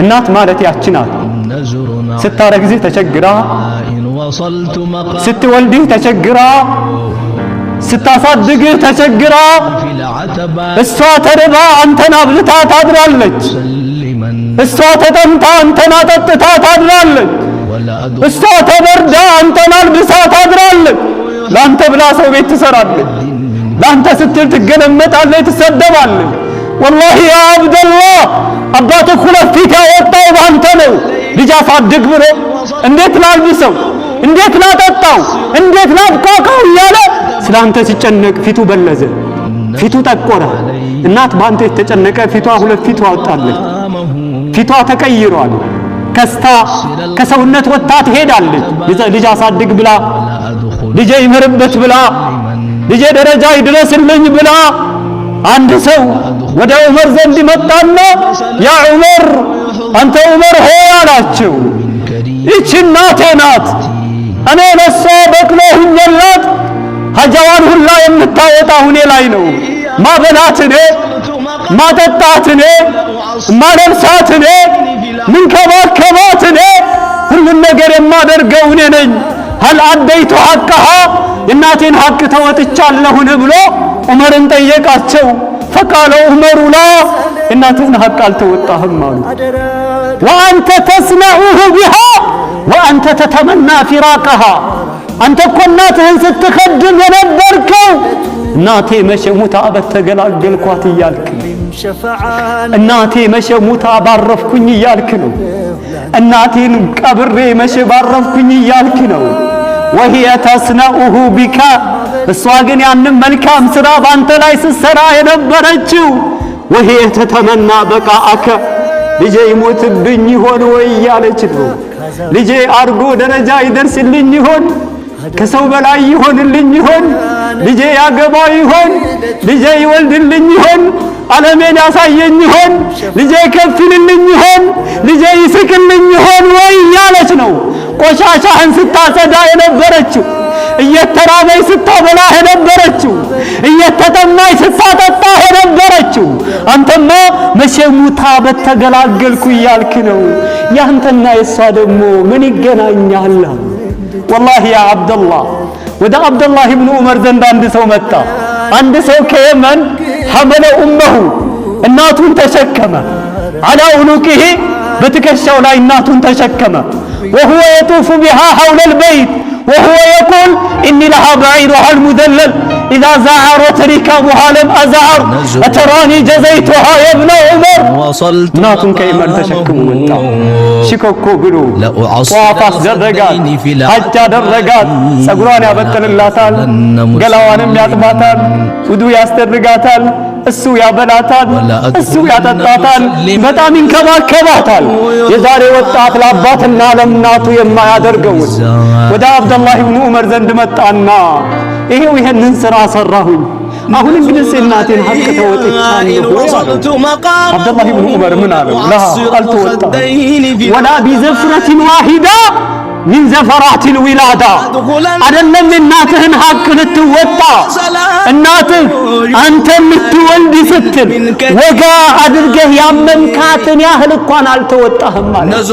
እናት ማለት ያቺ ናት። ስታረግዝህ ተቸግራ፣ ስትወልድህ ተቸግራ፣ ስታሳድግህ ተቸግራ፣ እሷ ተርባ አንተን አብልታ ታድራለች። እሷ ተጠምታ አንተን አጠጥታ ታድራለች። እሷ ተበርዳ አንተን አልብሳ ታድራለች። ላንተ ብላ ሰው ቤት ትሰራለች። ላንተ ስትል ትገለመጣለች፣ ትሰደባለች። ወላሂ ያ አብደላህ አባትህ ሁለት ፊት ያወጣው ባንተ ነው። ልጅ አሳድግ ብሎ እንዴት ላልብሰው፣ እንዴት ላጠጣው፣ እንዴት ላብቃቃው እያለ ስላንተ ሲጨነቅ ፊቱ በለዘ፣ ፊቱ ጠቆረ። እናት ባንተ የተጨነቀ ፊቷ ሁለት ፊት አወጣለች። ፊቷ ተቀይሯል። ከስታ ከሰውነት ወጥታ ትሄዳለች። ልጅ አሳድግ ብላ፣ ልጄ ይመርበት ብላ፣ ልጄ ደረጃ ይድረስልኝ ብላ። አንድ ሰው ወደ ዑመር ዘንድ መጣና ያ ዑመር አንተ ዑመር ሆይ አላቸው፣ ይህች እናቴ ናት። እኔ ለሷ በቅሎ ሁኜላት ሀጃዋን ሁላ የምታወጣ ሁኔ ላይ ነው። ማበላት እኔ፣ ማጠጣት እኔ፣ ማለብሳት እኔ፣ ምንከባከባት እኔ፣ ሁሉን ነገር የማደርገው እኔ ነኝ። ሀል አደይቱ ሐቀሃ እናቴን ሐቅ ተወጥቻለሁን ብሎ ዑመርን ጠየቃቸው። ፈቃለ ዑመሩ ላ እናትህን ሐቅ አልተወጣህም አሉ። ወአንተ ተስነዑሁ ቢሃ ወአንተ ተተመና ፊራቀሃ አንተ እኮ እናትህን ስትከድም የነበርከው እናቴ መቼ ሙታ በተገላገልኳት እያልክ ነው። እናቴ መቼ ሙታ ባረፍኩኝ እያልክ ነው። እናቴን ቀብሬ መቼ ባረፍኩኝ እያልክ ነው። ወሂየ ተስነዑሁ ቢካ እሷ ግን ያንን መልካም ሥራ ባንተ ላይ ስትሰራ የነበረችው ወሂየ ተተመና በቃአከ ልጄ ይሞትብኝ ይሆን ወይ እያለች ነው። ልጄ አርጎ ደረጃ ይደርስልኝ ይሆን፣ ከሰው በላይ ይሆንልኝ ይሆን፣ ልጄ ያገባ ይሆን፣ ልጄ ይወልድልኝ ይሆን፣ ዓለሜን ያሳየኝ ይሆን፣ ልጄ ከፍልልኝ ይሆን፣ ልጄ ይስቅልኝ ይሆን ወይ እያለች ነው። ቆሻሻህን ስታጸዳ የነበረችው፣ እየተራበች ስታበላ የነበረችው፣ እየተጠማች ስታጠጣ የነበረችው አንተማ መቼ ሙታ በተገላገልኩ እያልክ ነው። ያንተና የሷ ደግሞ ምን ይገናኛል? ወላሂ ያ አብደላህ ወደ አብደላህ ኢብኑ ዑመር ዘንድ አንድ ሰው መጣ። አንድ ሰው ከየመን ሐመለ ኡመሁ እናቱን ተሸከመ። አላ ኡኑቂሂ በትከሻው ላይ እናቱን ተሸከመ። وهو يطوف بها حول البيت وهو يقول إني لها بعيرها المدلل إذا زعرت ركابها لم أزعر أتراني جزيتها يا ابن عمر. ناتن كيما تشكموا من تا شكوكو بلو وافاس درقات حجا درقات سقران يابتل اللاتال قلوانم ياتباتال ودو ياسترقاتال እሱ ያበላታል፣ እሱ ያጠጣታል፣ በጣም ይንከባከባታል። የዛሬ ወጣት ለአባትና ለእናቱ የማያደርገው ወደ አብደላህ ኢብኑ ዑመር ዘንድ መጣና ይሄው ይሄንን ስራ ሰራሁኝ፣ አሁን እንግዲህ እናቴን ሐቅ ተወጥቻለሁ። አብደላህ ኢብኑ ዑመር ምን አለው? ለሃ አልተወጣም ወላ ቢዘፍረቲን ዋሂዳ ሚን ዘፈራቲል ዊላዳ አይደለም እናትህን ሐቅ ልትወጣ እናትህ አንተ ልትወልድ ስትል ወጋ አድርገህ ያመንካትን ያህል እንኳን አልተወጣህም ማለት